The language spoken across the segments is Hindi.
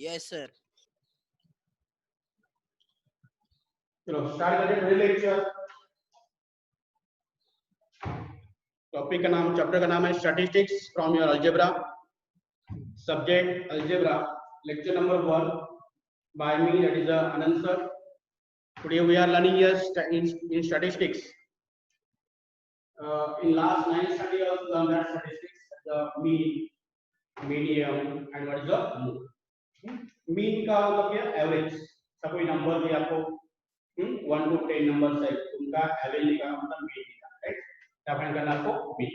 Yes sir. चलो स्टार्ट करें पहले लेक्चर। टॉपिक का नाम, चैप्टर का नाम है statistics from your algebra, subject algebra, lecture number 1 by me, that is Anand sir. Today we are learning in statistics. In last 9 study also learned that statistics, the mean, medium and what is the mode. Mean का मतलब क्या, एवरेज। सब कोई नंबर दिया आपको 1 to 10 नंबर है, उनका एवरेज निकालना मतलब मीन निकालना, राइट? क्या फाइंड करना आपको, मीन।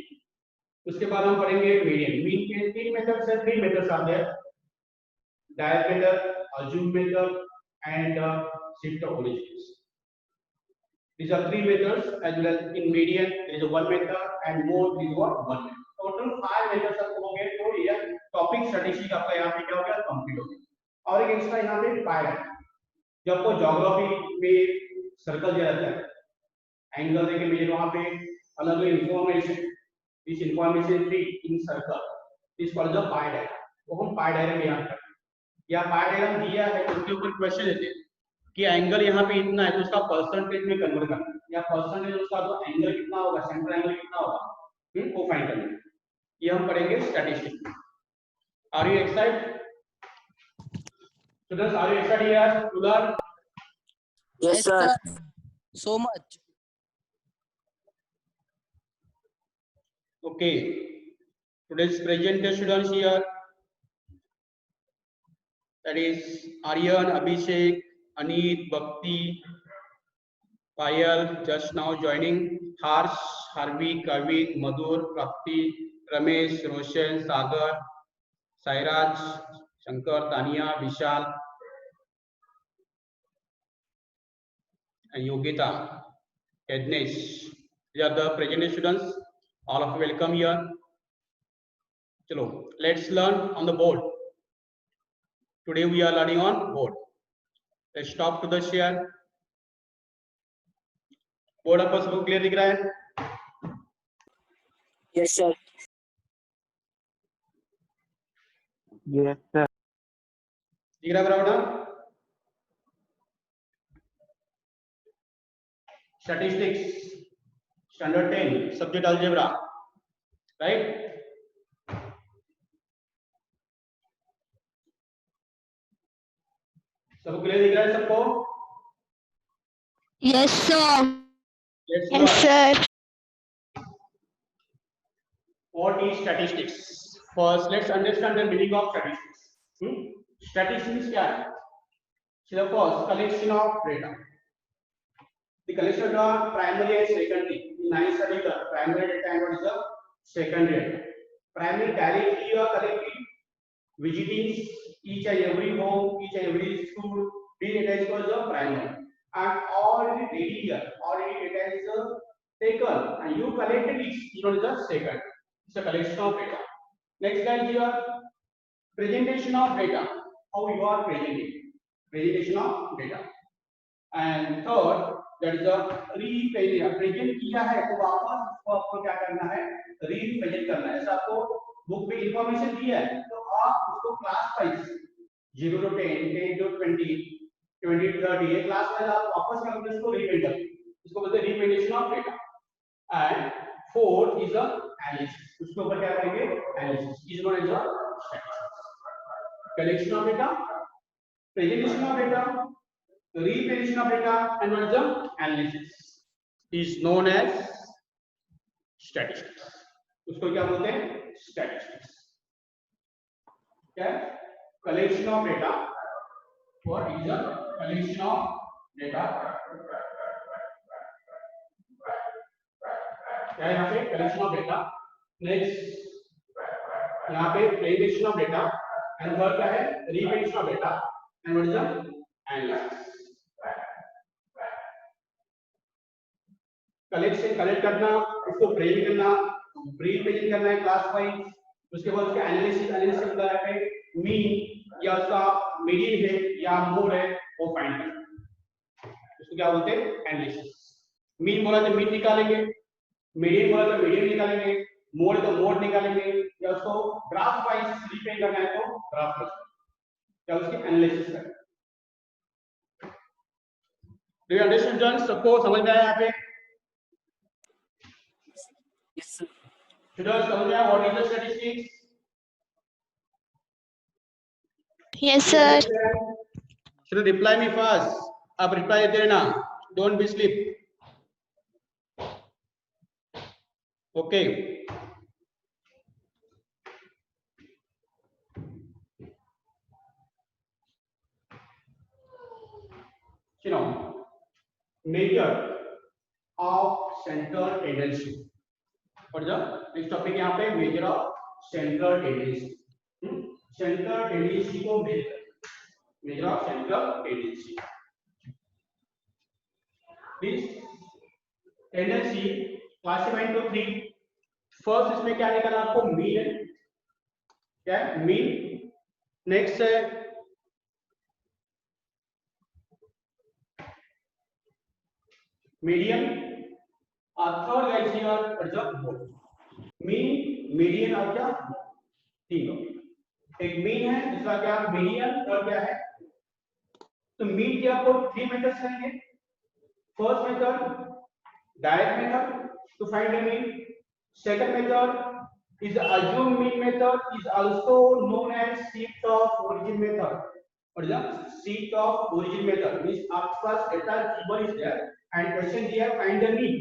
उसके बाद हम पढ़ेंगे मीडियन। मीन के तीन मेथड्स है, थ्री मेथड्स आते हैं, direct method, assume method and shift of origins. These are three methods, as well as in median there is one method and mode is one method. Total 5 methods आपको हो गए, तो ये टॉपिक स्टैटिस्टिक्स आपका यहाँ पे क्या हो गया, कंप्लीट हो गया। और एक एक्स्ट्रा यहाँ पे पाया है, जो आपको ज्योग्राफी में सर्कल दिया जाता है, एंगल देके मेजर, वहाँ पे अलग अलग information, this information free in circle, this called the pi diagram. वो हम पाई डायग्राम यहाँ करते हैं, या पाई डायग्राम दिया है उसके ऊपर क्वेश्चन देते हैं कि एंगल यहाँ पे इतना है तो उसका परसेंटेज में कन्वर्ट करना है, या परसेंटेज उसका तो एंगल कितना होगा, सेंटर एंगल कितना होगा, वो फाइंड करना है। ये हम पढ़ेंगे स्टैटिस्टिक्स में। Are you excited students? Are you excited यार to learn? Yes sir, so much. Okay, today's present students here, that is Aryan, Abhishek, Aneet, Bhakti, Payal, just now joining, Harsh, Harvik, Kavit, Madhur, Prapti, Ramesh, Roshan, Sagar, Sairaj, Shankar, Tania, Vishal and Yogita, Ednesh. These are the present students. All of you welcome here. Chalo, let's learn on the board. Today we are learning on board. Let's stop to the share. Board आपको सबको क्लियर दिख रहा है? यस सर। Yes sir. दिख रहा है बराबर ना? Statistics standard 10 subject algebra, right? सबको क्लियर दिख रहा है सबको? Yes, sir. Let's Yes, learn. sir. What is statistics? First, let's understand the meaning of statistics. Statistics क्या है? So the first, collection of data. The collection of data primary and secondary. In nice study, the primary data and what is the secondary data. Primary directly you are collecting, visiting each and every home, each and every school. The data is called the primary. And already data is taken and you collected it, you know, the second. It's a collection of data. Next guys, here presentation of data. How you are presenting? Presentation of data. And third, that is the represent. Present किया है तो वापस उसको आपको क्या करना है? Represent करना है। ऐसा आपको बुक में इंफॉर्मेशन दिया है तो आप उसको class wise 0 to 10, 10 to 20, 20 to 30 ये क्लास वाइज आप वापस करके उसको रिप्रेजेंट करते हैं। इसको बोलते हैं representation of data. And fourth is a analysis. उसके ऊपर क्या करेंगे? Analysis is known as a statistics. Collection of data, presentation of data, representation of data and what is the analysis is known as statistics. उसको क्या बोलते हैं? स्टैटिस्टिक्स। क्या? Collection of data. What is the collection of data? क्या है यहाँ पे? collection of data. Next यहाँ पे presentation of data and third क्या है? representation of data and what is the analysis. collection collect करना, उसको present करना, represent करना है class वाइज, उसके बाद उसका analysis होता है mean या उसका मीडियन है या मोड है वो फाइंड करना। इसको क्या बोलते हैं? एनालिसिस। मीन बोला तो मीन निकालेंगे, मीडियन बोला तो मीडियन निकालेंगे, मोड तो मोड निकालेंगे, या उसको ग्राफ वाइज रिप्रेजेंट करना है तो ग्राफ वाइज, या उसकी डू यू अंडरस्टैंड स्टूडेंट्स? सबको समझ में आया यहाँ पे? Yes, sir. स्टूडेंट्स समझ में आया what is the statistics? Yes, sir. Should reply me fast, आप रिप्लाई देते रहना, don't be sleep. Okay measure of central tendency. और जब नेक्स्ट टॉपिक यहाँ पे measure of central tendency. Central tendency को measure of central tendency. Please tendency classify into 3. First इसमें क्या निकाला आपको? मीन. क्या है? मीन. नेक्स्ट है मीडियन. और third guys here observe mean, median और क्या? तीनों. एक मीन है, दूसरा क्या? मीडियन, और क्या है? तो मीन के आपको 3 मेथड्स रहेंगे. First method direct method to find the mean. Second method is assume mean method, is also known as shift of origin method. और जब shift of origin method means आपके पास data given is there and question here find the mean.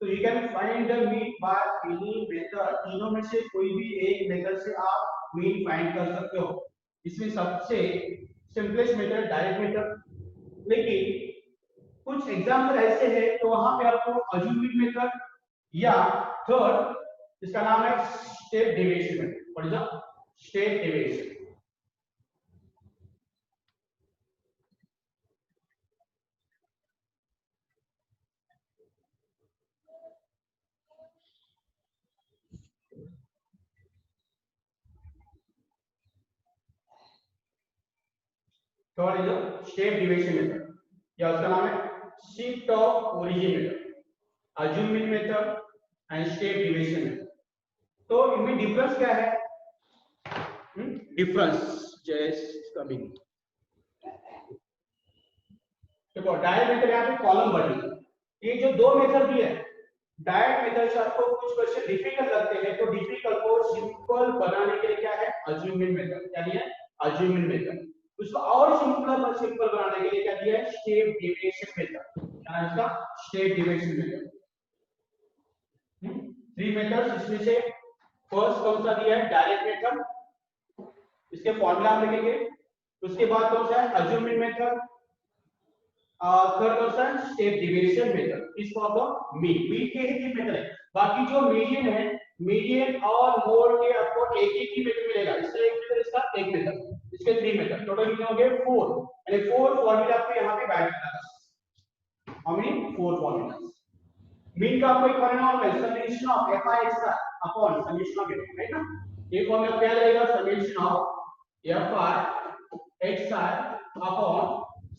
So you can find the mean by any method. तीनों में से कोई भी एक मेथड से आप mean find कर सकते हो. इसमें सबसे सिंपलेस्ट मेथड डायरेक्ट मेथड. लेकिन कुछ एग्जांपल ऐसे हैं तो वहां पे आपको assume mean मेथड या थर्ड इसका नाम है step deviation. What is the step deviation? Third is the step deviation method या उसका नाम है shift of origin method, assume mean method and step deviation method. तो इनमें डिफरेंस क्या है? Difference just coming. देखो डायरेक्ट मेथड यहाँ पे कॉलम बढ़ी. ये जो दो मेथड भी है डायरेक्ट मेथड से आपको कुछ क्वेश्चन डिफिकल्ट लगते हैं तो डिफिकल्ट को सिंपल बनाने के लिए क्या है? assume mean method. क्या दिया है? assume mean method. उसको और सिंपल बनाने के लिए क्या दिया है? Step deviation method. क्या है इसका? Step deviation method. 3 मेथड्स इसमें से फर्स्ट कौन सा दिया है? Direct method. इसके फॉर्मूला हम लिखेंगे. उसके बाद कौन सा है? assume mean method. थर्ड कौन सा है? Step deviation method. इस फॉर द मीन. मीन के ही 3 मेथड है. बाकी जो मीडियन है, मीडियन और मोड के आपको एक एक ही मेथड मिलेगा. इसका एक मेथड, इसका एक मेथड, इसके 3 मेथड. टोटल कितने हो गए? 4. यानी 4 फॉर्मूला आपको यहां पे बैठ करना. How many? 4 फॉर्मूलास. मीन का आपको एक फॉर्मूला है summation of fi x upon summation of f, right ना? ये फॉर्मूला क्या रहेगा? Summation of fi x upon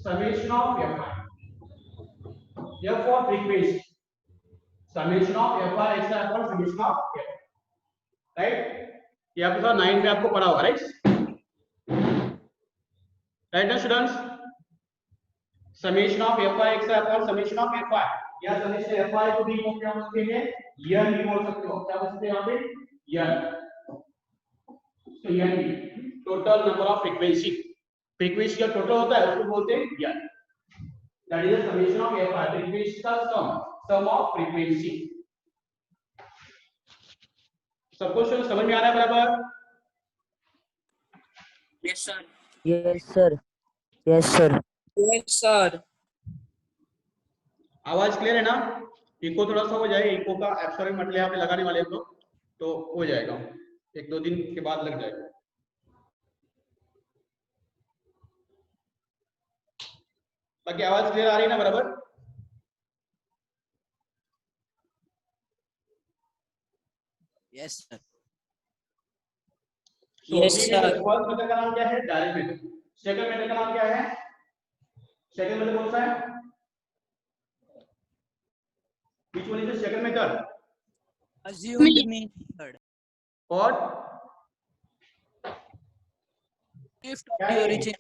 summation of fi. Therefore frequency summation of fi x upon summation of fi. right? ये आपके साथ 9 में आपको पढ़ा होगा, राइट? राइट ना students? summation of fi x upon summation of fi या summation fi को भी क्या बोल सकते हैं? n भी बोल सकते हो. क्या बोल सकते हैं यहाँ पे? n. तो n total number of frequency. Frequency का टोटल होता है उसको बोलते हैं n. That is the summation of fi. Frequency का sum of frequency. सबको समझ में आ रहा है बराबर? Yes, sir. Yes, sir. Yes, sir. Yes, sir. आवाज क्लियर है ना? इको थोड़ा सा हो जाए. इको का एब्सोर्बिंग मटेरियल यहाँ पे लगाने वाले हैं तो हो जाएगा. 1-2 दिन के बाद लग जाएगा. बाकी आवाज क्लियर आ रही है ना बराबर? Yes, sir. So, Yes, sir. First method का नाम क्या है? Direct method. सेकंड मेथड का नाम क्या है? सेकंड मेथड कौन सा है? Which one is the second method? Assumed mean method. और Shift of the origin.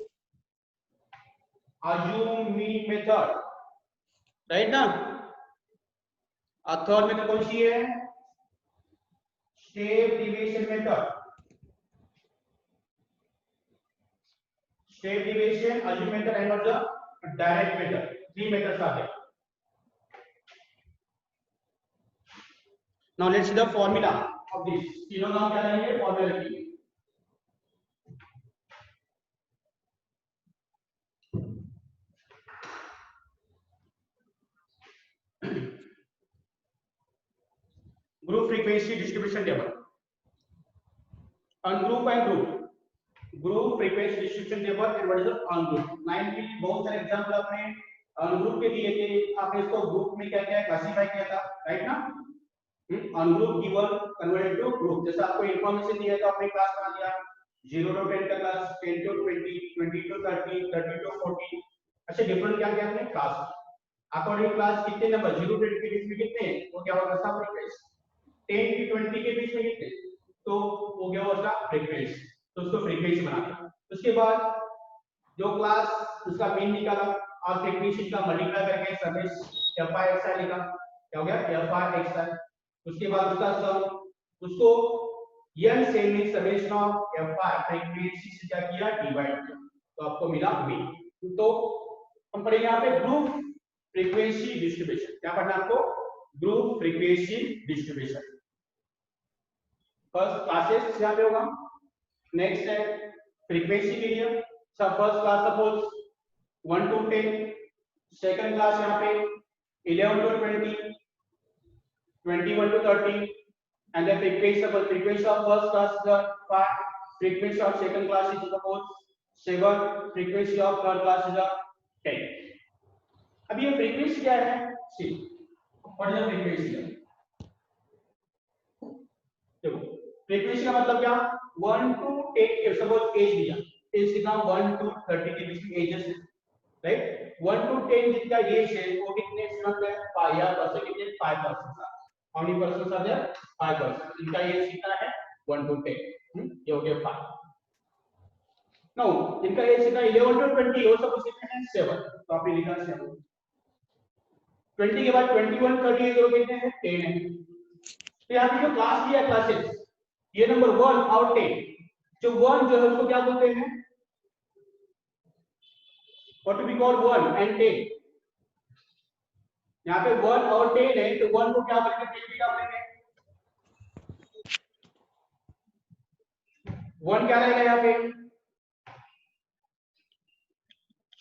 assume mean method. Right ना। थर्ड मेथड कौन सी है? Step deviation method, step deviation, assume method and the direct method, 3 methods are there. Now let's see the formula of this. तीनों नाम क्या रहेंगे? फॉर्मूला लिखिए। Group frequency distribution table, ungroup and group, group frequency distribution table and what is the ungroup. 9 की बहुत सारे एग्जांपल आपने अनग्रुप के दिए थे, आपने इसको ग्रुप में क्या क्या क्लासिफाई किया था, राइट ना। Ungroup given converted to group, जैसे आपको इंफॉर्मेशन दिया था आपने क्लास बना दिया 0 टू 10 का क्लास, 10 टू 20, 20 टू 30, 30 टू 40, अच्छा डिफरेंट क्या क्या आपने क्लास। अकॉर्डिंग क्लास कितने नंबर 0 टू 10 के बीच में कितने, वो क्या होगा सब फ्रीक्वेंसी, 10 टू 20 के बीच में कितने, तो वो क्या होगा फ्रीक्वेंसी, तो उसको फ्रीक्वेंसी बना दिया। उसके बाद जो क्लास उसका मीन निकाला और फ्रीक्वेंसी का मल्टीप्लाई करके समेस fi लिखा, क्या हो गया fi। उसके बाद उसका सम उसको n से में समेशन ऑफ fi फ्रीक्वेंसी से क्या किया डिवाइड किया, तो आपको मिला मीन। तो हम पढ़ेंगे यहाँ पे ग्रुप फ्रीक्वेंसी डिस्ट्रीब्यूशन, क्या पढ़ना आपको, group frequency distribution. First classes यहाँ पे होगा, नेक्स्ट है फ्रीक्वेंसी के लिए, सब first class suppose 1 to 10, second class यहाँ पे 11 to 20, 21 to 30, and the frequency of first class is 5, frequency of second class is suppose 7, frequency of third class is 10. अब ये frequency क्या है? See what is the frequency? देखो frequency का मतलब क्या, 1 to 10 के सपोज एज दिया, एज कितना 1 to 30 के बीच में एजेस है, राइट। 1 to 10 जितना एज है वो कितने स्टूडेंट है, 5% कितने 5%। How many persons are there? 5%. इनका ये कितना है 1 to 10, ये हो गया 5। Now इनका ये कितना 11 to 20 हो सब कितने हैं 7, तो आपने लिखा 7। 20 के बाद 21 30 जो कितने हैं 10 है। तो यहाँ पे जो क्लास लिया क्लासेस, ये नंबर 1 और 10, जो 1 जो है उसको क्या बोलते हैं, what to be called 1 and 10। यहाँ पे 1 और 10 है, तो 1 को क्या करेंगे 10 भी क्या करेंगे, 1 क्या रहेगा यहाँ पे,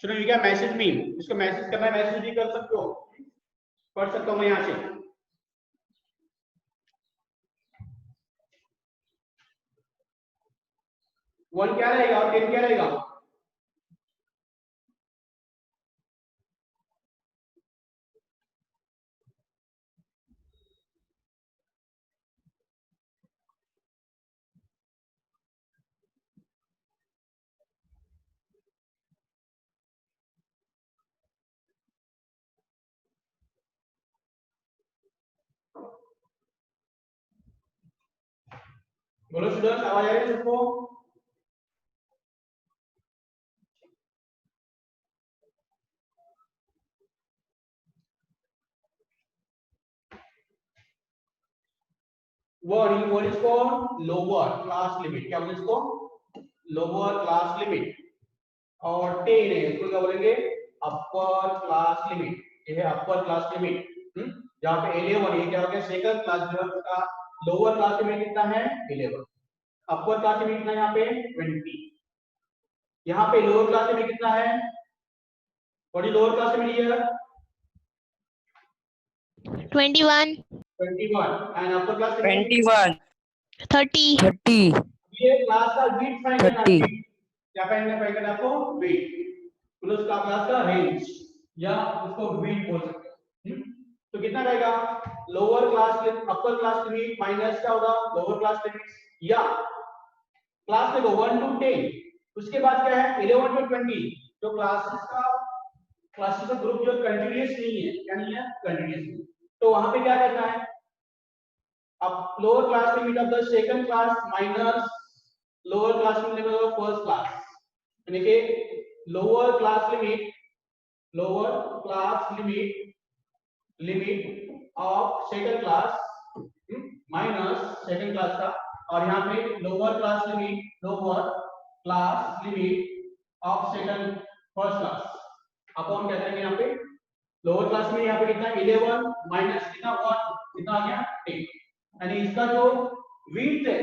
सुनो ये क्या मैसेज मीन, इसको मैसेज करना है, मैसेज भी कर सकते हो, पढ़ सकता हूँ मैं यहाँ से। वन क्या रहेगा और 10 क्या रहेगा, बोलो स्टूडेंट्स, आवाज आ रही है सबको? One is called lower class limit, क्या बोलते हैं इसको, लोअर क्लास लिमिट। और 10 है इसको क्या बोलेंगे, अपर क्लास लिमिट, ये है अपर क्लास लिमिट। जहाँ पे 11 ये क्या हो गया सेकंड क्लास, जो का लोअर क्लास लिमिट कितना है 11, अपर क्लास लिमिट कितना है यहाँ पे 20, यहाँ पे लोअर क्लास लिमिट कितना है, और लोअर क्लास लिमिट ये 21, 21 एंड अपर क्लास लिमिट 21, 30, 30, ये क्लास का विड्थ फाइंड करना है, 30, क्या फाइंड करना आपको, विड्थ प्लस का क्लास का रेंज, या उसको विड्थ बोल सकते हैं। तो कितना रहेगा, lower class upper class limit minus क्या होगा लोअर क्लास लिमिट, या क्लास देखो 1 टू 10, उसके बाद क्या है 11 टू 20, जो क्लासेस का ग्रुप जो कंटीन्यूअस नहीं है, क्या नहीं है कंटीन्यूअस नहीं, तो वहां पे क्या करना है, अब lower class limit of the second class minus lower class limit of first class, यानी कि lower class limit limit of second class minus second class का, और यहाँ पे lower class limit of second first class upon क्या करेंगे यहाँ पे लोअर क्लास में यहाँ पे कितना 11 माइनस कितना 1 कितना आ गया 10, यानी इसका जो width है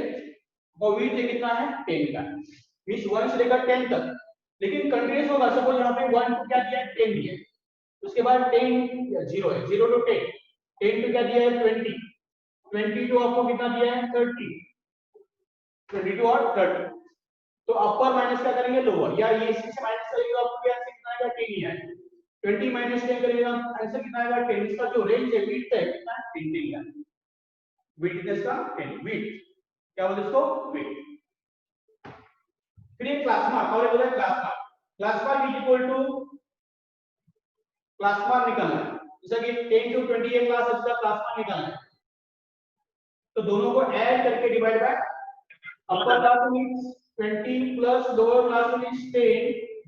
वो width कितना है 10 का, मींस 1 से लेकर 10 तक, लेकिन कंटीन्यूअस होगा। सपोज यहाँ पे 1 को क्या दिया है 10 दिया है, उसके बाद 10 0 है, 0 to 10, 10 to क्या दिया है 20, 20 to आपको कितना दिया है 30, 22 और 30, तो अपर माइनस क्या करेंगे लोअर, या ये इसी से माइनस करेंगे तो आपको आंसर कितना आएगा 10 ही आएगा, 20 माइनस 10 करेगा आंसर कितना आएगा 10, इसका जो रेंज है विड्थ है कितना 10 देगा, विड्थ इसका 10, विड्थ क्या बोलते इसको विड्थ। फिर ये क्लास मार्क और बोला class mark is equal to class mark निकालना है, जैसा कि 10 to 20 ये क्लास इसका क्लास मार्क निकालना है, तो दोनों को ऐड करके divide by upper class means 20 plus lower class means 10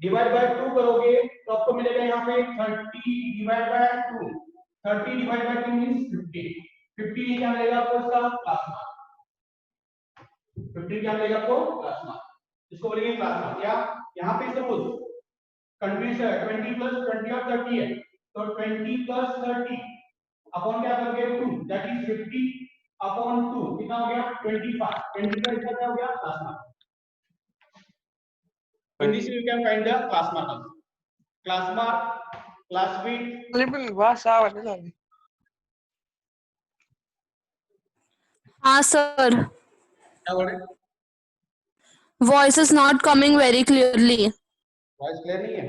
divide by 2 करोगे तो आपको मिलेगा यहाँ पे 30 divide by 2, 30 divide by 2 means 50, 50 क्या मिलेगा आपको इसका क्लास मार्क, 50 क्या मिलेगा आपको क्लास मार्क, इसको बोलेंगे क्लास मार्क। या यहाँ पे सपोज कंट्रीज है 20 प्लस 20 और 30 है, तो 20 प्लस 30 अपॉन क्या करोगे 2, दैट इज 50 अपॉन 2 कितना हो गया 25, 25 इसका क्या हो गया class mark. In this you can find the class mark also. Class mark, class width. हाँ सर, क्या बोल रहे हैं? Voice is not coming very clearly. Voice clear नहीं है?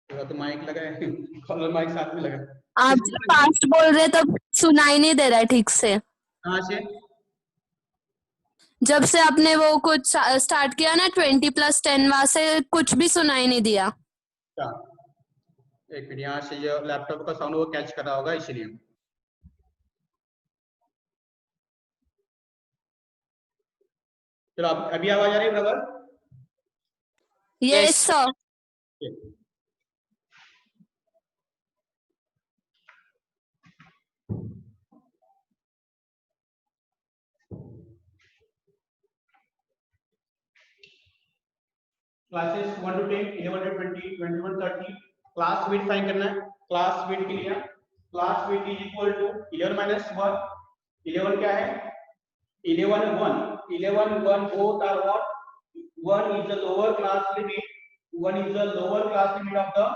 तो माइक लगा है, कॉलर माइक साथ में लगा है। आप जब फास्ट बोल रहे तब सुनाई नहीं दे रहा है ठीक से। कहाँ से? जब से आपने वो कुछ स्टार्ट किया ना 20 + 10 वहां से कुछ भी सुनाई नहीं दिया। क्या? एक मिनट, यहाँ से जो लैपटॉप का साउंड वो कैच कर रहा होगा इसलिए। चलो अभी आवाज आ रही है brother? Yes sir. Classes 1 to 10, 11 to 20, 21 30, class width find करना है। क्लास विड्थ के लिए class width is equal to 11 minus 1, 11 क्या है 11 1, 11 1 both are what, 1 is the lower class limit, 1 is the lower class limit of the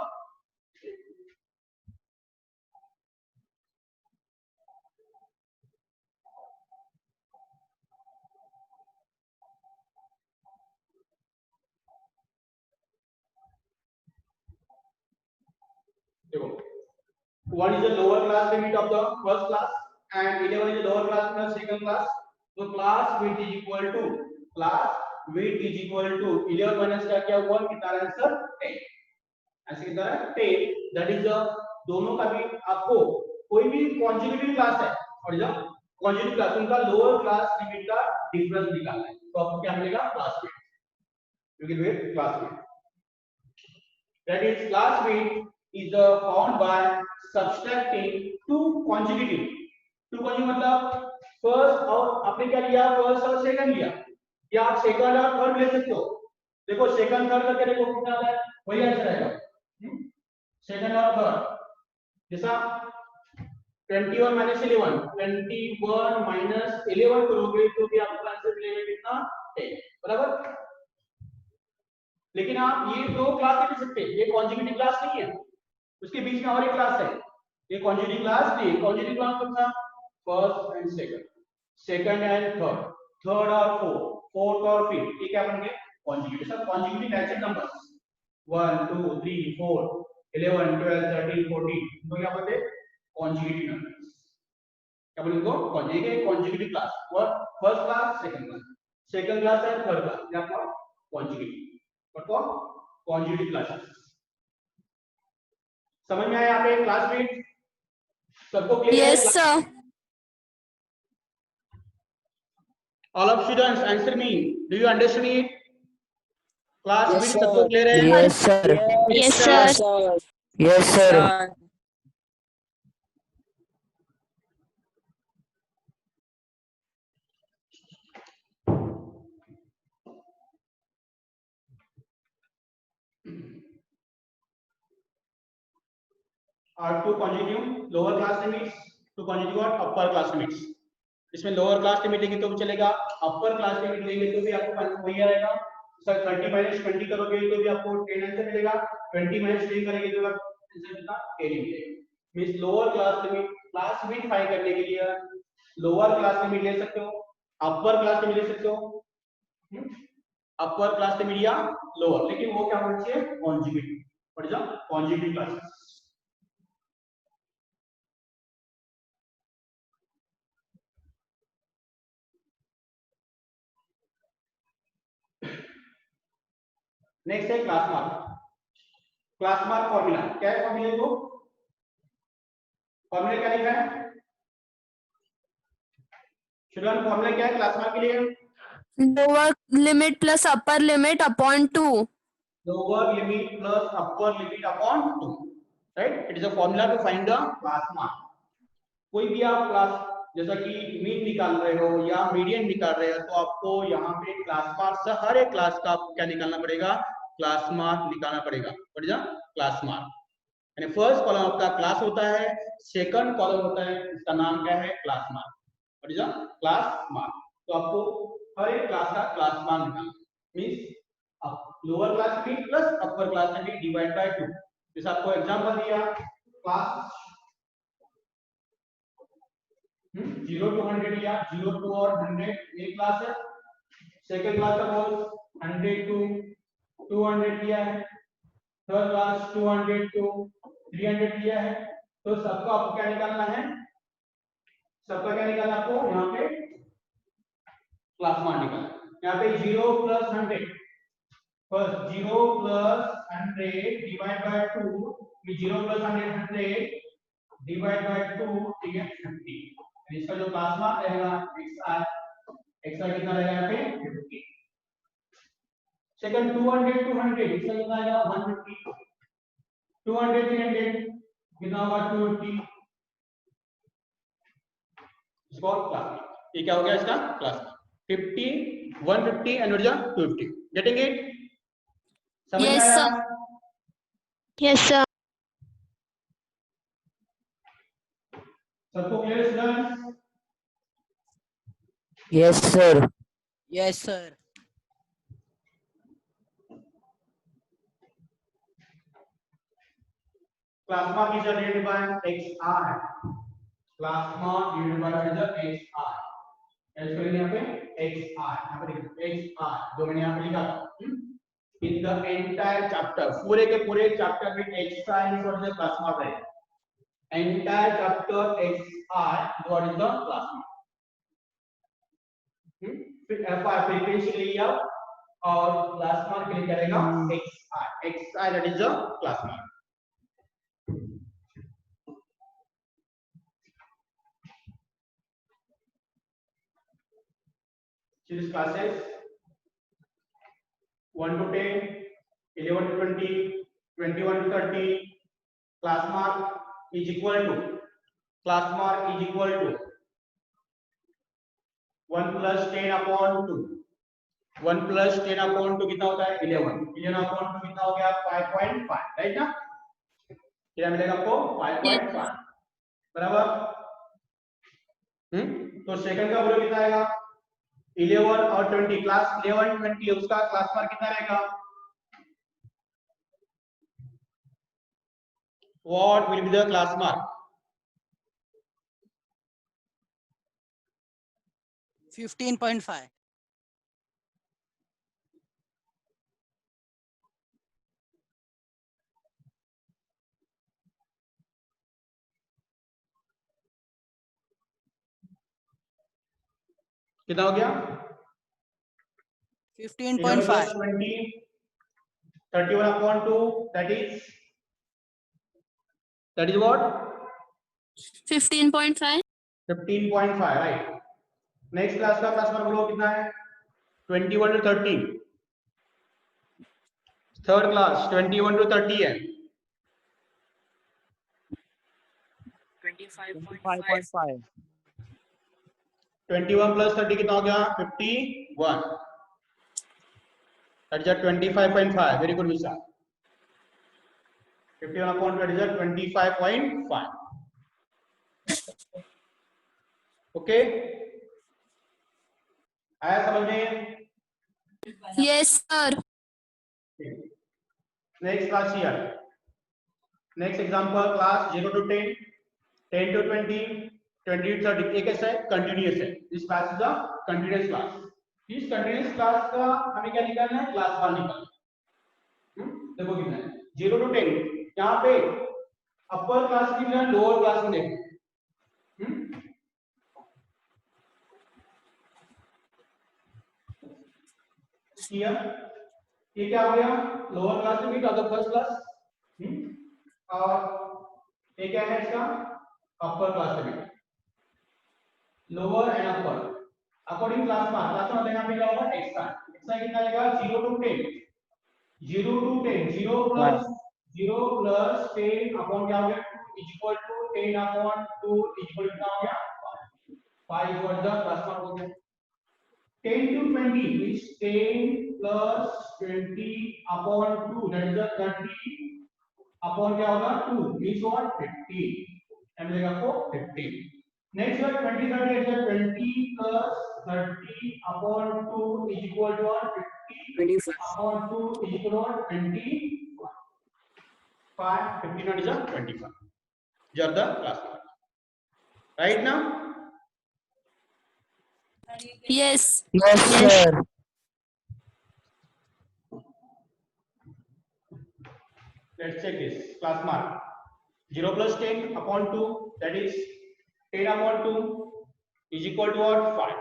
one is the lower class limit of the first class and 11 is the lower class limit of second class, so class width is equal to 11 minus क्या 1 कितना आंसर 10, ऐसे कितना है 10, दैट इज द दोनों का भी आपको कोई भी कॉन्जुगेटिव क्लास है और जब कॉन्जुगेटिव क्लास उनका लोअर क्लास लिमिट का डिफरेंस निकालना है, तो आपको क्या मिलेगा class width, you will get class width, that is class width is found by subtracting two consecutive, मतलब फर्स्ट और आपने क्या लिया फर्स्ट और सेकंड लिया, या आप सेकंड और थर्ड ले सकते हो, देखो सेकंड थर्ड करके देखो कितना आता है वही आंसर आएगा, सेकंड और थर्ड, जैसा 21 माइनस 11, 21 माइनस 11 करोगे तो भी आपको आंसर मिलेगा कितना 10, बराबर। लेकिन आप ये दो क्लास नहीं ले सकते, ये कॉन्जुगेटिव क्लास नहीं है, उसके बीच में और एक क्लास है, ये कॉन्जुगेटिव क्लास नहीं, कॉन्जुगेटिव क्लास कौन सा first and second, second and third, third और फोर्थ और फिफ्थ, ये क्या बनेंगे कॉन्जुगेटिव, सब कॉन्जुगेटिव नेचुरल नंबर्स 1 2 3 4 11 12 13 14, तो क्या बोलते हैं कॉन्जुगेटिव नंबर्स, क्या बोलेंगे इनको conjugative, conjugative class, first class second class and third class, क्या आपको कॉन्जुगेटिव, और कौन कॉन्जुगेटिव क्लासेस। समझ में आया यहाँ पे क्लास विड्थ सबको क्लियर है? यस सर। All of students answer me, do you understand it? Class Yes, width sir. सबको क्लियर है? Yes, sir. Yes, sir. Yes, sir. To continue lower class limits to continue और अपर क्लास लिमिट्स। इसमें लोअर क्लास लिमिट लेंगे तो भी चलेगा, अपर क्लास लिमिट लेंगे तो भी आपको वही आएगा। सर 30 - 20 करोगे तो भी आपको 10 आंसर मिलेगा, 20 - 3 करेंगे तो आंसर कितना 10 मिलेगा। Means lower class limit find करने के लिए लोअर क्लास लिमिट ले सकते हो, अपर क्लास लिमिट ले सकते हो, अपर क्लास लिमिट या लोअर, लेकिन वो क्या होना चाहिए conjugate, what is the conjugate classes. Next है class mark. Class mark formula क्या है? फॉर्मूले को फॉर्मूला क्या लिखा है? शुरुआत फॉर्मूला क्या है क्लास मार्क के लिए? Lower limit plus upper limit upon 2। Lower limit plus upper limit upon 2, right? It is a formula to find the class mark. कोई भी आप क्लास जैसा कि मीन निकाल रहे हो या मीडियन निकाल रहे हो तो आपको यहाँ पे क्लास मार्क से हर एक क्लास का क्या निकालना पड़ेगा? क्लास मार्क निकालना पड़ेगा। What is the class mark? यानी फर्स्ट कॉलम आपका क्लास होता है, सेकंड कॉलम होता है, इसका नाम क्या है? Class mark. What is the class mark? तो आपको हर एक क्लास का क्लास मार्क निकालना means lower class limit plus upper class limit divide by 2। जैसे आपको एग्जांपल दिया क्लास 0 to 100 लिया, 0 to और 100 एक क्लास है। सेकंड क्लास सपोज 100 to 200 लिया है, थर्ड क्लास 200 to 300 लिया है। तो सबका आपको क्या निकालना है? सबका क्या निकालना आपको? यहाँ पे क्लास मार्क निकालना। यहाँ पे 0 plus 100 first 0 plus 100 divide by 2, 0 plus 100 100 divide by 2 ठीक है 50। इसका जो क्लास मार्क रहेगा xi कितना रहेगा यहाँ पे 50। सेकंड 200 to 100 इसका कितना आएगा 150। 200 300 कितना होगा 250। इसका क्लास मार्क ये क्या हो गया? इसका class mark 50 150 and 250। Getting it? समझ में यस आया? सर। Yes, sir. सबको clear students? Yes, sir. Yes, sir. Class mark is divided by xi. Class mark divided by xi. ऐसे करेंगे यहाँ पे xi, यहाँ पे देखिए xi जो मैंने यहाँ पे लिखा था। In the entire chapter, पूरे के पूरे चैप्टर में xi is what is the class mark है। Entire chapter xi what is the class mark? फिर fi frequency के लिए और क्लास मार्क के लिए क्या रहेगा xi that is the class mark। Series classes 1 to 10, 11 to 20, 21 to 30. Class mark is equal to 1 plus 10 upon 2. 1 plus 10 upon 2 कितना होता है 11। 11 upon 2 कितना हो गया 5.5, राइट ना? क्या मिलेगा आपको 5.5 बराबर। तो सेकंड का वैल्यू कितना आएगा 11 और 20। क्लास 11 20 उसका क्लास मार्क कितना रहेगा? What will be the class mark? 15.5. कितना हो गया 15.5. 20 31 upon 2 that is what 15.5। 15.5, right. Next class का क्लास मार्क बोलो कितना है 21 to 30। थर्ड क्लास 21 to 30 है। 25.5. 21 plus 30 कितना हो गया? 51। That is 25.5. Very good, Vishal. 51 upon 20 is 25.5. Okay. आया समझ में? Yes, sir. Next class here. Next example, class 0 to 10, 10 to 20, 20 to 30. एक ऐसा है continuous है. This class is a continuous class. इस continuous class का हमें क्या निकालना है? Class 1 निकालना है। देखो कितना है? 0 to 10. यहाँ पे upper class कितना है? Lower class में देखो। Here ये क्या हो गया? Lower class में भी तो first class। और ये क्या है इसका? अपर क्लास में lower and upper according class मतलब यहाँ पे क्या होगा? एक्स्ट्रा कितना आएगा? 0 to 10 0 plus 10 अपॉन क्या हो गया? Is equal to 10 upon 2 is equal to क्या हो गया? 5 इज व्हाट द क्लास हो गया। 10 to 20 is 10 plus 20 upon 2 that is the 30 upon क्या होगा? 2 is what? 50 and मिलेगा आपको 50। नेक्स्ट है 20 30 is 20 plus 30 upon 2 is equal to what? 50 upon 2 is equal to what? 25 50 is 25 just the class right now। Yes. Yes, sir. Let's check this class mark 0 plus 10 upon 2 that is 10 upon 2 is equal to what? 5।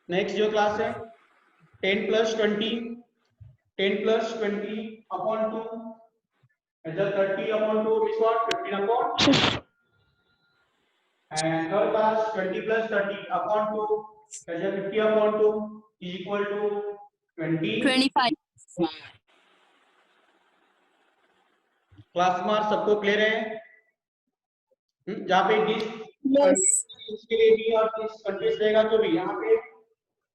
next जो class है 10 plus 20 upon 2 and 30 upon 2 is what? 15 upon 2 and third class 20 plus 30 upon 2 that is 50 upon 2 is equal to 25. Class mark सबको क्लियर है? जहाँ पे Yes. इसके लिए भी और इस कंटीन्यूअस रहेगा तो भी यहाँ पे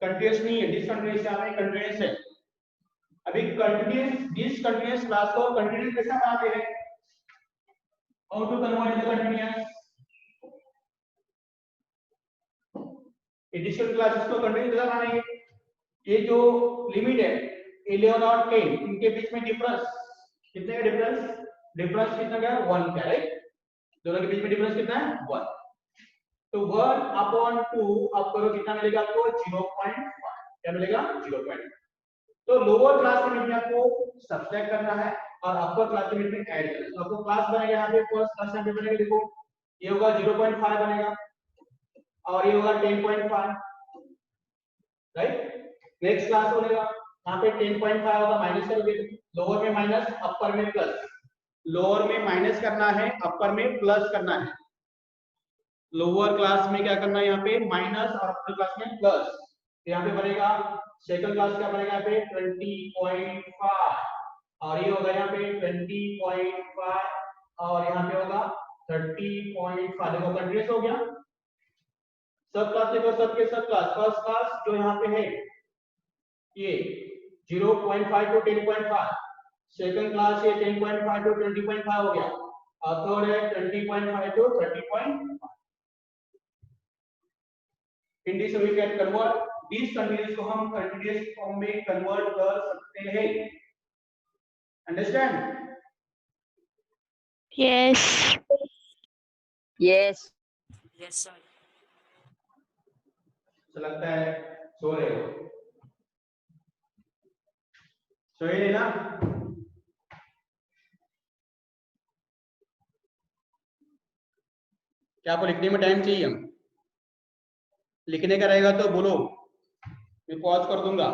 कंटीन्यूअस नहीं है, डिसकंटीन्यूअस यहाँ पे कंटीन्यूअस है। अभी कंटीन्यूअस डिसकंटीन्यूअस क्लास को कंटीन्यूअस कैसे बनाते हैं? How to convert into continuous? ये डिसकंटीन्यूअस क्लासेस को कंटीन्यूअस कैसे बनाएंगे? ये जो लिमिट है 11 और 10 इनके बीच में डिफरेंस कितने का डिफरेंस कितना का? 1 का, राइट? दोनों के बीच में डिफरेंस कितना है? 1। तो 1 अपॉन 2 अब करो कितना मिलेगा आपको? 0.5। क्या मिलेगा? 0.5। तो लोअर क्लास के लिमिट में आपको सब्ट्रैक्ट करना है और अपर क्लास के लिमिट में ऐड करना है। तो आपको क्लास बनेगा यहाँ पे फर्स्ट क्लास यहाँ पे बनेगा, देखो ये होगा 0.5 बनेगा और ये होगा 10.5, राइट? नेक्स्ट क्लास बनेगा यहाँ पे 10.5 होगा, माइनस करोगे लोअर में माइनस अपर में प्लस, लोअर में माइनस करना है अपर में प्लस करना है। लोअर क्लास में क्या करना है? यहाँ पे माइनस और अपर क्लास में प्लस। यहाँ पे बनेगा सेकंड क्लास क्या बनेगा? यहाँ पे 20.5 और ये होगा यहाँ पे 20.5 और यहाँ पे होगा 30.5। देखो कंटीन्यूअस हो गया। सब क्लास देखो, सबके सब क्लास फर्स्ट क्लास जो यहाँ पे है ये 0.5 to 10.5, सेकंड क्लास ये 10.5 to 20.5 हो गया और थर्ड है 20.5 to 30.5। In this way can convert this continuous को हम कंटीन्यूअस फॉर्म में कन्वर्ट कर सकते हैं। Understand? Yes. Yes. Yes, sir. तो लगता है सो रहे हो, सोए नहीं ना? क्या आपको लिखने में टाइम चाहिए? लिखने का रहेगा तो बोलो, मैं पॉज कर दूंगा।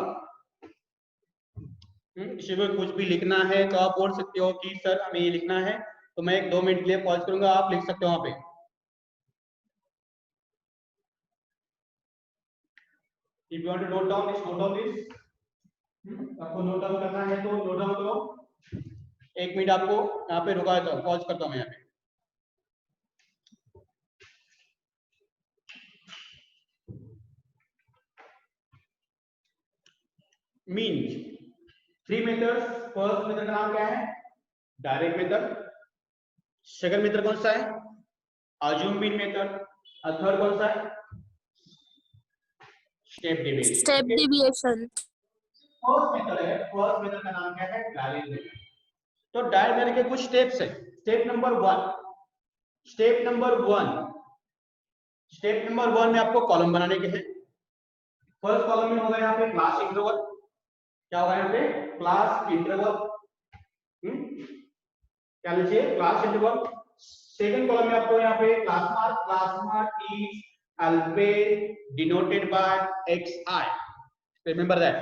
किसी को कुछ भी लिखना है तो आप बोल सकते हो कि सर हमें ये लिखना है, तो मैं 1-2 मिनट के लिए पॉज करूंगा, आप लिख सकते हो वहां पे। If you want to note down this आपको नोट डाउन करना है तो नोट डाउन करो। 1 मिनट आपको यहाँ पे रुका देता हूँ, पॉज करता हूँ मैं यहाँ पे। Mean 3 methods. फर्स्ट मेथड का नाम क्या है? Direct method. सेकंड मेथड कौन सा है? Assume mean method. और थर्ड कौन सा है? Step division. Step deviation. First method है, फर्स्ट मेथड का नाम क्या है? Direct method. तो डायरेक्ट मेथड के कुछ स्टेप्स है। स्टेप नंबर 1 में आपको कॉलम बनाने के हैं। फर्स्ट कॉलम में होगा यहाँ पे क्लास इंटरवल। क्या होगा यहाँ पे? Class interval. क्या लीजिए? Class interval. सेकंड कॉलम में आपको यहाँ पे class mark is always denoted by xi. Remember that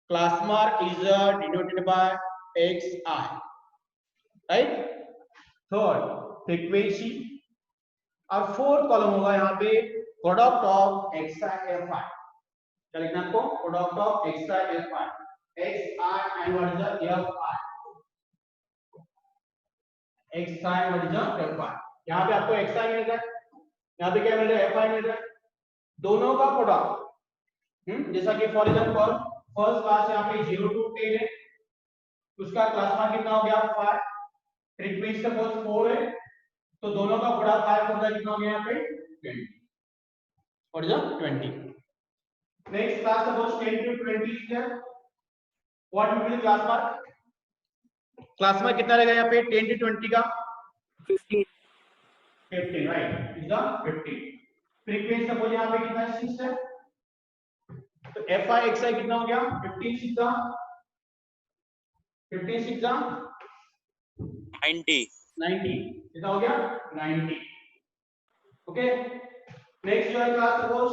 class mark is denoted by xi, right? Third, frequency। और फोर्थ कॉलम होगा यहाँ पे प्रोडक्ट ऑफ xi fi। क्या लिखना आपको? Product of xi fi, xi and what is the fi, xi what is the fi। यहाँ पे आपको xi मिल रहा है, यहाँ पे क्या मिल रहा है? fi मिल रहा है। दोनों का प्रोडक्ट। जैसा कि फॉर एग्जांपल फर्स्ट क्लास यहाँ पे 0 to 10 है, उसका क्लास मार्क कितना हो गया? 5। फ्रीक्वेंसी सपोज 4 है, तो दोनों का प्रोडक्ट 5 होगा, कितना हो गया यहाँ पे? 20। और जो 20। Next class suppose 10 to 20 is there, what will be the class mark? Class mark कितना रहेगा यहाँ पे? 10 to 20 का 15, right? Is the 15। Frequency suppose यहाँ पे कितना? 6 है, तो fi xi कितना हो गया? 15 6 90। कितना हो गया? 90। ओके। नेक्स्ट जो है क्लास सपोज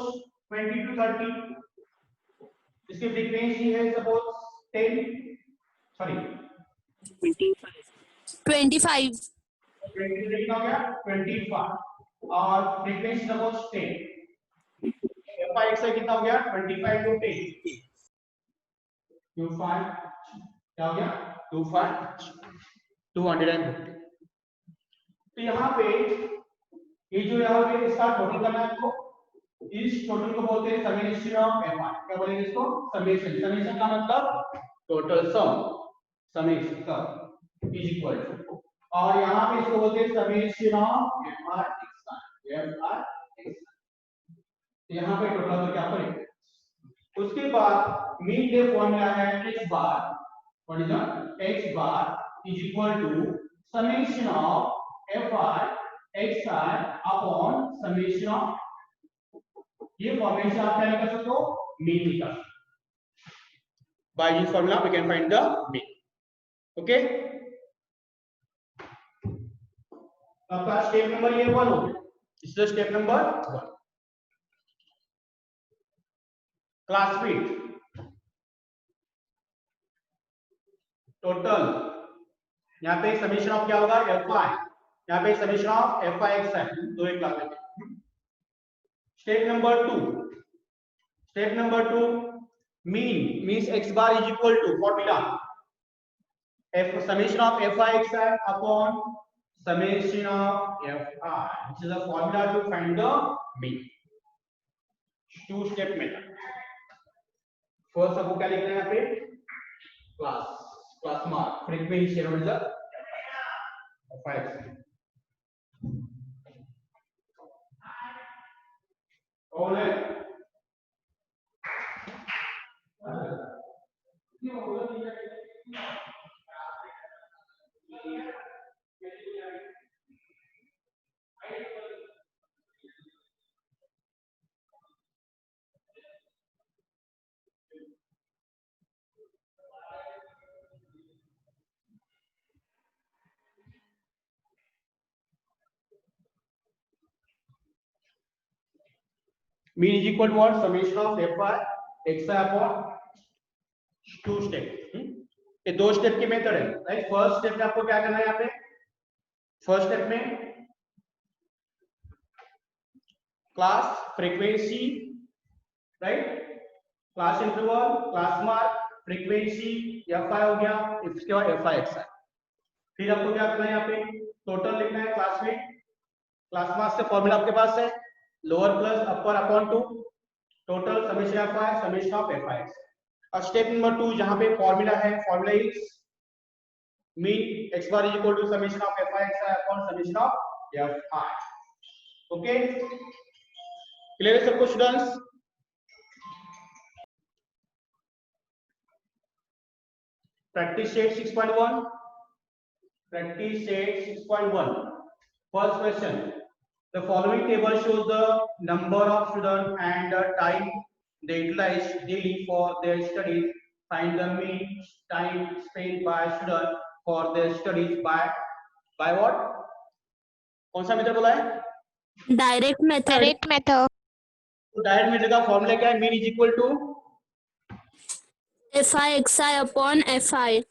20 to 30, इसकी फ्रीक्वेंसी है सपोज 10, सॉरी 25। 20 से कितना हो गया? 25। और फ्रीक्वेंसी सपोज 10, fi xi कितना हो गया? 25 to 10, 25 क्या हो गया? 25 250। तो यहाँ पे ये जो यहाँ पे इसका टोटल करना है आपको, इस टोटल को बोलते हैं समेशन ऑफ fi। क्या बोलेंगे इसको? समेशन। समेशन का मतलब total sum, summation sum is equal to, और यहाँ पे इसको बोलते हैं समेशन ऑफ fi xi। यहाँ पे टोटल करके आपको लिखना है। उसके बाद मीन के फॉर्मूला है x bar, what is the x bar is equal to summation of fi xi upon summation of, ये फॉर्मेशन आप क्या निकाल सकते हो? मीन निकाल सकते हो। By this formula we can find the mean. Okay, आपका स्टेप नंबर ये 1 हो गया। इसलिए step number 1 class fit total. यहाँ पे समेशन ऑफ क्या होगा? fi, यहाँ पे समेशन ऑफ fi xi, दो एक क्लास लेते हैं। Step number 2 mean means x bar is equal to formula f summation of fi xi upon summation of fi, which is a formula to find the mean। Two step method. First आपको क्या लिखना है यहाँ पे? Class mark frequency what is the fi xi। और mean is equal to what? Summation of fi xi upon two step. ये दो स्टेप की मेथड है, राइट? फर्स्ट स्टेप में आपको क्या करना है? यहाँ पे फर्स्ट स्टेप में class frequency, right, class interval, class mark, frequency, F I हो गया, इसके बाद एफ आई एक्स आई। फिर आपको क्या करना है, यहाँ पे टोटल लिखना है क्लासमेट, क्लास मार्क्स से फॉर्मूला आपके पास है, lower plus upper upon 2 total summation F I summation of F I x. और स्टेप नंबर 2 जहां पे फॉर्मूला है, formula is mean x bar is equal to summation of f I x I upon summation of f I. Okay, clear है सबको students? Practice set 6.1. Practice set 6.1. First question. The following table shows the number of students and the time they utilize daily for their studies. Find the mean time spent by student for their studies by what? कौन सा मेथड बोला है? Direct method. Direct method. तो डायरेक्ट मेथड का फॉर्मूला क्या है? Mean is equal to F I x I upon F I,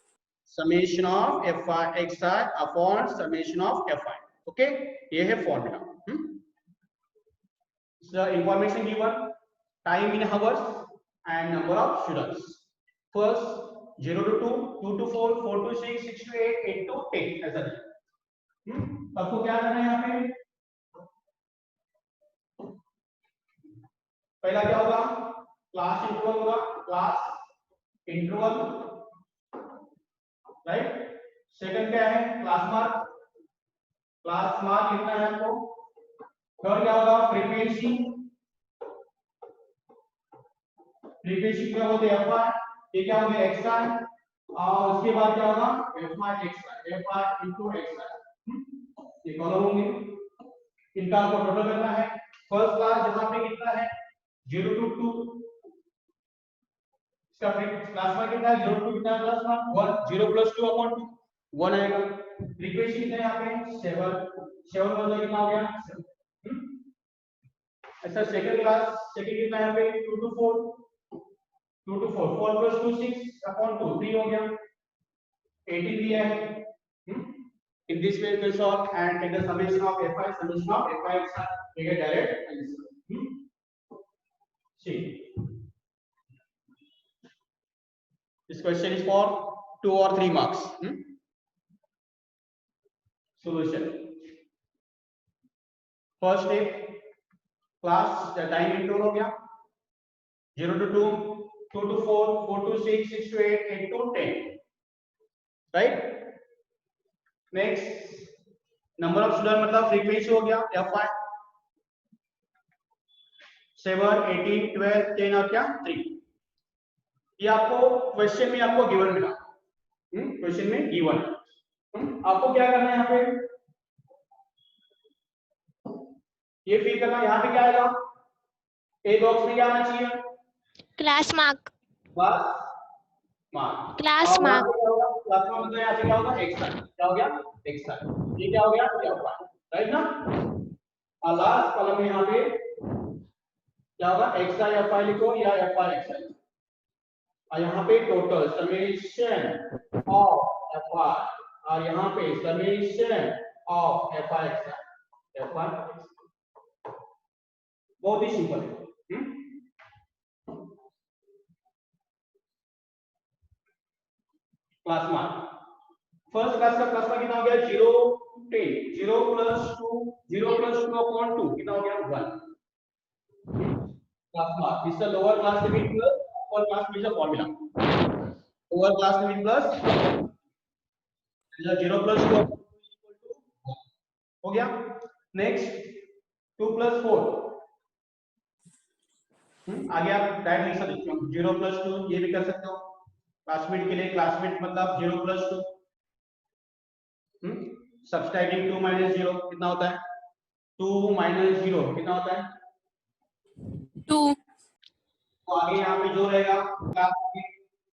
summation of F I x I upon summation of F I. Okay, ये है formula. Information given, time in hours and number of students. First 0 to 2, 2 to 4, 4 to 6, 6 to 8, 8 to 10 ऐसा। आपको क्या करना है यहाँ पे? पहला क्या होगा? क्लास इंटरवल होगा, क्लास इंटरवल, राइट। सेकंड क्या है? क्लास मार्क, क्लास मार्क कितना है आपको। थर्ड क्या होगा? फ्रीक्वेंसी, फ्रीक्वेंसी क्या होते हैं? एफ आई, ये क्या हो गया? एक्स आई, और उसके बाद क्या होगा? F I x i, f i into x i, ये कॉलम होंगे, इनका आपको टोटल करना है। फर्स्ट क्लास जहां पे कितना है? 0 to 2, इसका क्लास मार्क कितना है? 0 to कितना क्लास मार्क 1, 0 plus 2 upon 2 1 आएगा। फ्रीक्वेंसी कितना है यहाँ पे? 7 मतलब कितना हो गया? 7। अच्छा, सेकंड क्लास, सेकंड कितना है यहाँ पे? 2 to 4, 2 to 4, 4 plus 2 6 upon 2 3 हो गया, 18 दिया है। In this way we solve and take the summation of fi, summation of fi xi, we get direct answer. See, this question is for 2 or 3 marks. Solution. First step, class time interval हो गया, 0 to 2, 2 to 4, 4 to 6, 6 to 8, 8 to 10, right? Next number of student मतलब फ्रीक्वेंसी हो गया एफ आई, 7, 18, 12, 10 और क्या 3। ये आपको क्वेश्चन में आपको गिवन मिला, क्वेश्चन में गिवन। आपको क्या करना है यहाँ पे? ये फिल करना। यहाँ पे क्या आएगा? ए बॉक्स में क्या आना चाहिए? Class mark. Class mark, Class mark. Class mark मतलब यहाँ से क्या होगा? एक्स आई, क्या हो गया? एक्स आई, ये क्या हो गया? एफ आई, राइट ना। और लास्ट कॉलम में यहाँ पे क्या होगा? एक्स आई एफ आई लिखो या एफ आई एक्स आई, और यहाँ पे टोटल समेशन ऑफ एफ आई, और यहाँ पे summation of F I x i, f आई। बहुत ही सिंपल है। क्लास मार्क, फर्स्ट क्लास का क्लास मार्क कितना हो गया? 0 to 10, 0 plus 2, 0 plus 2 upon 2 कितना हो गया? 1। Class mark is the lower class limit plus upper class limit का formula. Lower class limit plus 0 plus 2 हो गया। नेक्स्ट 2 plus 4, आगे आप डायरेक्ट लिख सकते हो 0 plus 2, ये भी कर सकते हो। क्लासमेट के लिए क्लासमेट मतलब 0 plus 2, सब्सट्रैक्टिंग 2 minus 0 कितना होता है? 2 minus 0 कितना होता है? 2। तो आगे यहाँ पे जो रहेगा क्लास में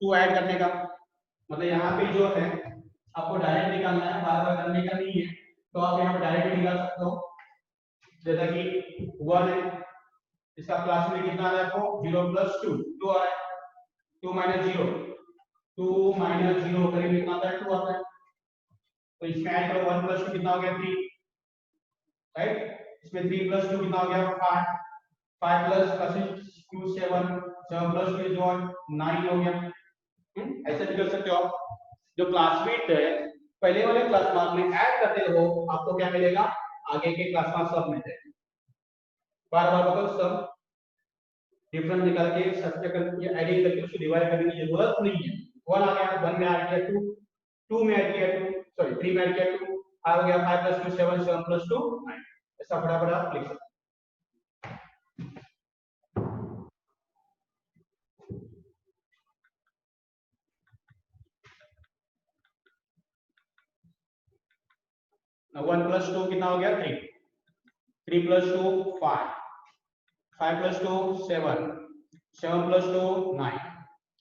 2 ऐड करने का, मतलब यहाँ पे जो है आपको डायरेक्ट निकालना है, बार बार करने का नहीं है। तो आप यहाँ पे डायरेक्ट निकाल सकते हो, जैसा कि 1 है, इसका क्लास में कितना आ रहा है आपको? 0 plus 2, 2 आ रहा है। 2 minus 0, 2 minus 0 करीब कितना आता है? 2 आता है। तो इसमें ऐड करो 1 plus 2 कितना हो गया? 3, राइट। इसमें 3 plus 2 कितना हो गया? 5, 5 plus 2 7, 7 प्लस 2 इज व्हाट 9 हो गया। ऐसे भी कर सकते हो आप। जो क्लासमेट है पहले वाले क्लास मार्क में ऐड करते हो आपको क्या मिलेगा, आगे के क्लास मार्क सब मिलते हैं। बार बार बताओ सब डिफरेंस निकाल के सबसे करके एडिंग करके उसको डिवाइड करने की जरूरत नहीं है। 1 आ गया 1 में ऐड किया 2, 2 में ऐड किया 2, सॉरी 3 में ऐड किया 2, आ गया 5 प्लस 2 7, 7 प्लस 2 9। ऐसा फटाफट आप लिख सकते हो। 1 प्लस 2 कितना हो गया 3, 3 प्लस 2 5, 5 प्लस 2 7, 7 प्लस 2 9,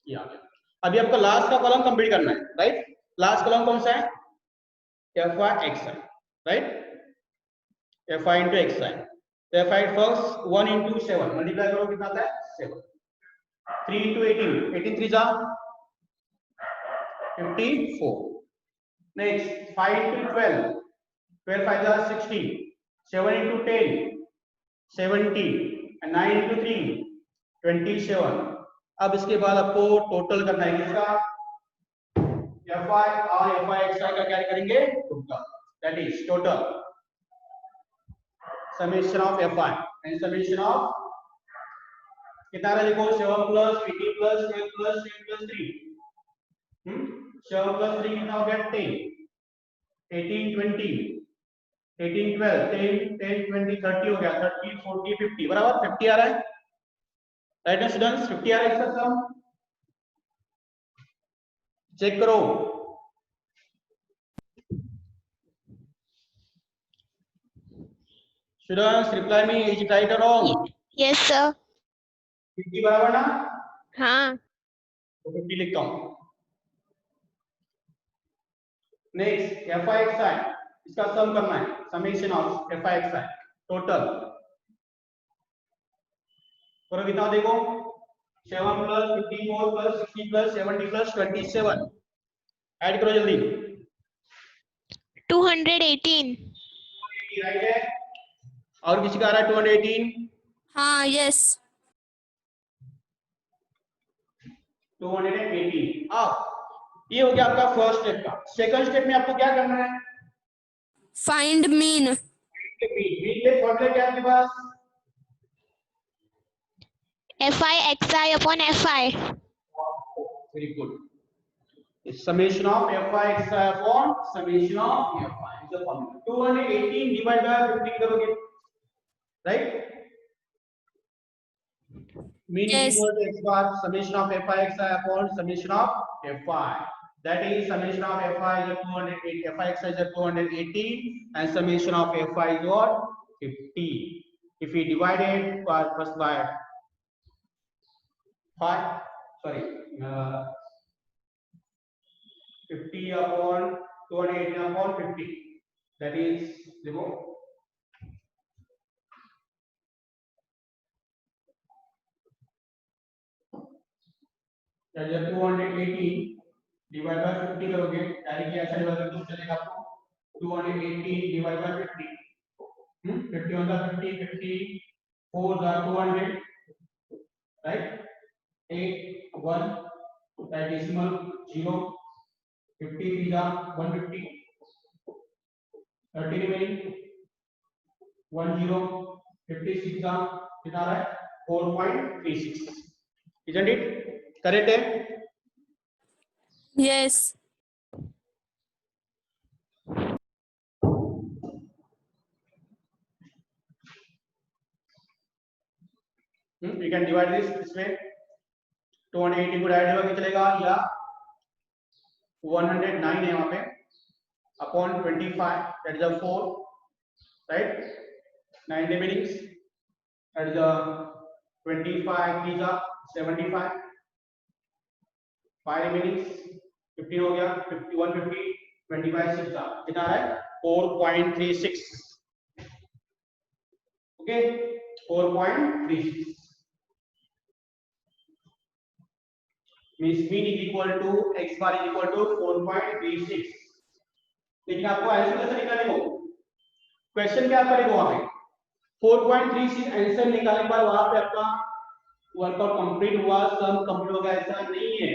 ये आ गया। अभी आपका लास्ट का कॉलम कंप्लीट करना है, राइट। लास्ट कॉलम कौन सा है, f I x i, right, f i into x i. तो f i first 1 into 7 multiply करो कितना आता है 7, 3 इंटू 18, 18 3 जा 54। नेक्स्ट 5 इंटू 12, 12 5 जा 16, 7 इंटू 10 70, 9 इंटू 3 27। अब इसके बाद आपको टोटल करना है किसका, एफ आई और एफ आई एक्स आई का क्या करेंगे total, that is total summation of F I and summation of कितना रहा देखो 7 plus 18 plus 12 plus 10 plus 3, 7 plus 3 कितना हो गया 10, 18 20, 18 12 10 10 20 30 हो गया 30 40 50 बराबर 50 आ रहा है, राइट है स्टूडेंट्स 50 आ रहा है इसका सम। चेक करो students, reply me is it right और रॉन्ग। Yes, sir. 50 बराबर ना, हाँ. तो 50 लिखता हूं। नेक्स्ट एफ आई एक्स आई, इसका सम करना है, summation of F I x I total करो कितना देखो 7 plus 54 plus 60 plus 70 plus 27, add करो जल्दी। 218. राइट है, और किसी का आ रहा है 218, हाँ यस 218। अब ये हो गया आपका फर्स्ट स्टेप का। सेकंड स्टेप में आपको क्या करना है, फाइंड मीन। मीन फॉर्मूला क्या है आपके पास, FI XI upon FI. Very good, summation of fi x i upon summation of fi is the formula। 218 divided by 50 करोगे, right, mean is Yes. equal to x bar summation of fi x i upon summation of fi, that is summation of fi is 208, fi x i is 218 and summation of fi is what 50। if we divide it first by 5, sorry 50 upon 218 upon 50, that is देखो जब 218 डिवाइड बाय 50 करोगे डायरेक्टली ऐसा डिवाइड करके चलेगा आपको 218 divide by 50, 50 on the 50 50 4 the 200, right, 8 1 that decimal 0, 50 3 the 150, 30 remaining 10, 56 the कितना रहा है 4.36, isn't it correct है। Yes we can divide this way, 280 को डायरेक्ट होगा चलेगा या 109 है यहाँ पे upon 25, that is a 4, right, 9 remaining, that is a 25 is a 75, 5 remaining 50 हो गया 51 50 25 6 का कितना है 4.36, okay 4.36 means mean is equal to x bar is equal to 4.36। लेकिन आपको आंसर कैसे निकालने को, क्वेश्चन क्या करेगा वहां पे 4.36 आंसर निकालने के बाद वहां पे आपका वर्कआउट कंप्लीट हुआ, सम कंप्लीट हो गया, ऐसा नहीं है।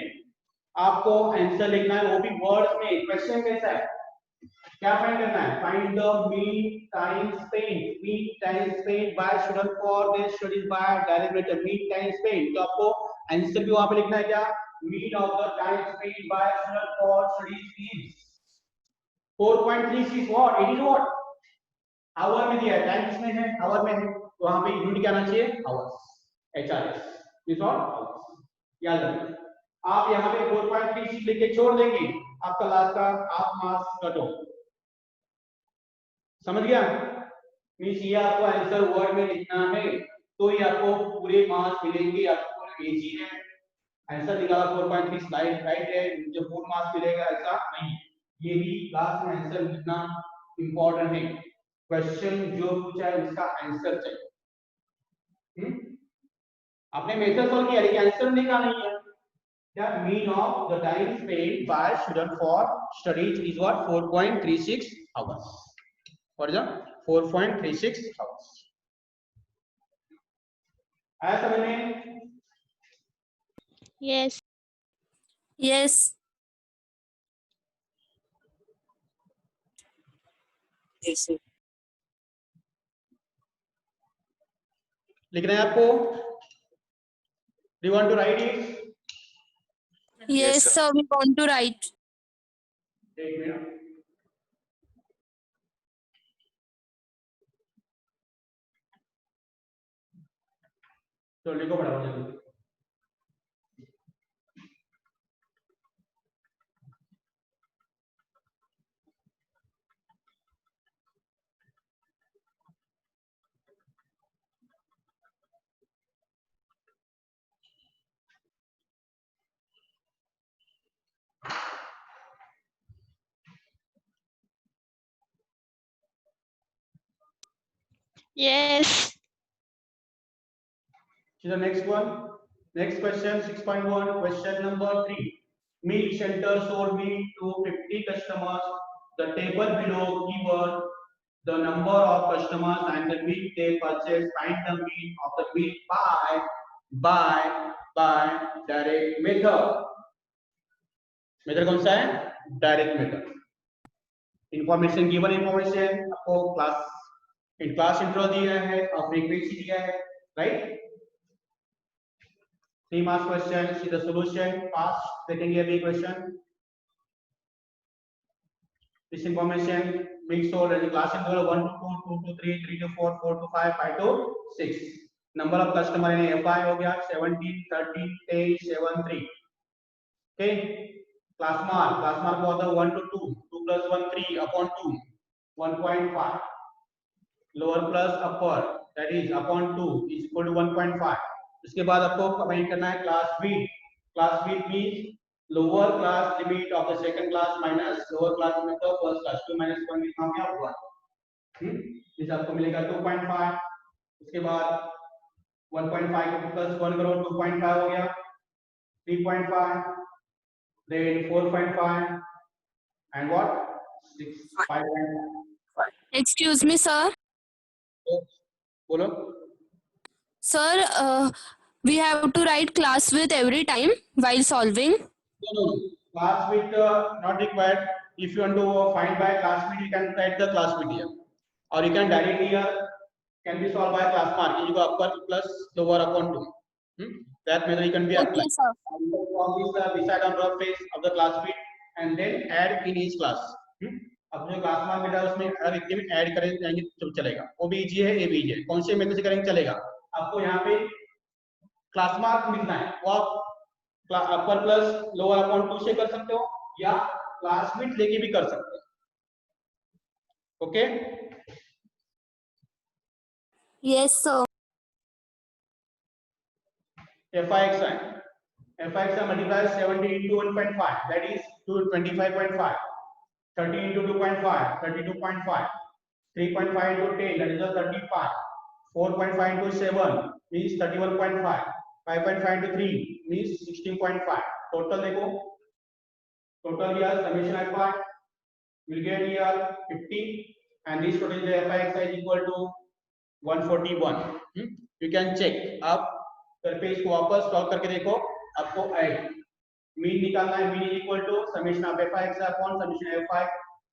आपको आंसर लिखना है, वो भी वर्ड्स में। क्वेश्चन कैसा है, क्या फाइंड करना है? Find the mean time spent, mean time spent by student for their studies by direct method, mean time spent. तो आपको आंसर भी वहां पे लिखना है, क्या? Mean of the time spent by student for studies is 4.36 what, it is what, hour में दिया है, टाइम किसमें है? आवर में है, तो वहां पे यूनिट क्या आना चाहिए? Hours, HRs, is what, hours. याद रखिए, आप यहाँ पे 4.36 लिख के छोड़ देंगे, आपका लास्ट का हाफ मार्क्स कट हो। समझ गया? मींस ये आपको आंसर वर्ड में लिखना है, तो ये आपको पूरे मार्क्स मिलेंगे। आपको इजी है, आंसर निकाला 4.36 राइट है, जो फुल मार्क्स मिलेगा ऐसा नहीं। ये भी लास्ट में आंसर लिखना इंपॉर्टेंट है। क्वेश्चन जो पूछा है उसका आंसर चाहिए। आपने मेथड सॉल्व किया लेकिन आंसर निकाला नहीं है। The mean of the time spent by student for studies is what? 4.36 hours. What is that? 4.36 hours. आया समझ में? Yes. Yes. Yes, sir. लिखना है आपको? Do you want to write it? Yes, sir. We want to write. एक मिनट। तो लिखो फटाफट जल्दी। Yes. To the next one. Next question, 6.1, question number 3. Milk center sold meat to 50 customers. The table below given the number of customers and the meat they purchased. Find the mean of the meat by direct method. Method कौन सा है? Direct method. Information given, information आपको क्लास इंट्रो दिया है और फ्रीक्वेंसी दिया है, right? 3 marks question, see the solution, pass, देखेंगे अभी question. This information being stored in class interval 1 to 2, 2 to 3, 3 to 4, 4 to 5, 5 to 6. Number of customer in FI हो गया 17, 13, 10, 7, 3. Okay. Class mark was the 1 to 2, 2 plus 1, 3 upon 2, 1.5. Lower plus upper, that is upon 2 is equal to 1.5. इसके बाद आपको फाइंड करना है class width means lower class limit of the second class minus lower class limit of first class. 2 minus 1 कितना हो गया? 1। इस आपको मिलेगा 2.5। उसके बाद 1.5 को प्लस 1 करो, 2.5 हो गया, 3.5, then 4.5 and what? 6, 5.5. Excuse me, sir. बोलो। Sir, we have to write class with every time while solving. No. Class width not required. If you want to find by class width, you can write the class width here, or you can directly here can be solved by class mark. You go upper plus lower upon 2. That method you can be applied. Okay, sir. From this beside on rough face of the class width and then add in each class. अब जो क्लास मार्क मिला उसमें हर एक में ऐड करें जाएंगे तो चलेगा। वो भी इजी है, ये भी इजी है। कौन से मेथड से करेंगे चलेगा? आपको यहाँ पे क्लास मार्क मिलना है, वो आप अपर प्लस लोअर अपॉन 2 से कर सकते हो या क्लास विड्थ लेके भी कर सकते हो। Okay? Yes, sir. FI multiplies 70 into 1.5, that is 25.5. 30 into 2.5, 32.5. 3.5 into 10, that is a 35. 4.5 into 7 means 31.5. 5.5 into 3 means 16.5. Total देखो, total here summation FI will get here 50, and this total is FI is equal to 141. You can check. आप फिर पे इसको वापस सॉल्व करके देखो, आपको ऐड मीन निकालना है। Mean is equal to summation of f(i) upon summation f(i),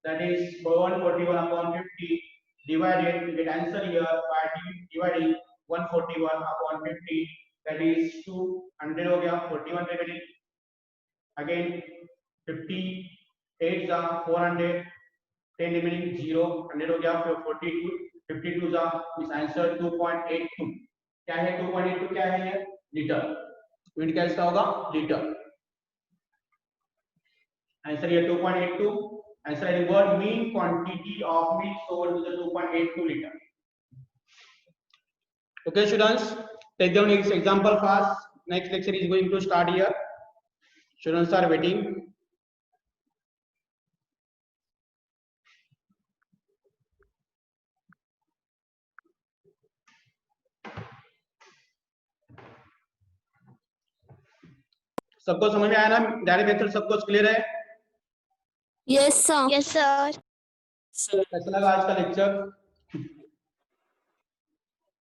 that is 141 अपॉन 50 divided, you get answer here by dividing 141 upon 50, that is 200 हो गया, 41 remaining, again 58 जा 400, 10 remaining 0, 100 हो गया, फिर 42 52 जा, इस आंसर 2.82 क्या है, 2.82 क्या है ये, लीटर। यूनिट क्या इसका होगा, लीटर। आंसर ये 2.82, answer is the word mean quantity of milk sold is 2.82 liter. Okay students, take down this example fast. Next lecture is going to start here. Students are waiting. सबको समझ में आया ना, डायरेक्ट मेथड सबको क्लियर है? यस सर। Yes, sir. Sir, कैसा लगा आज का लेक्चर?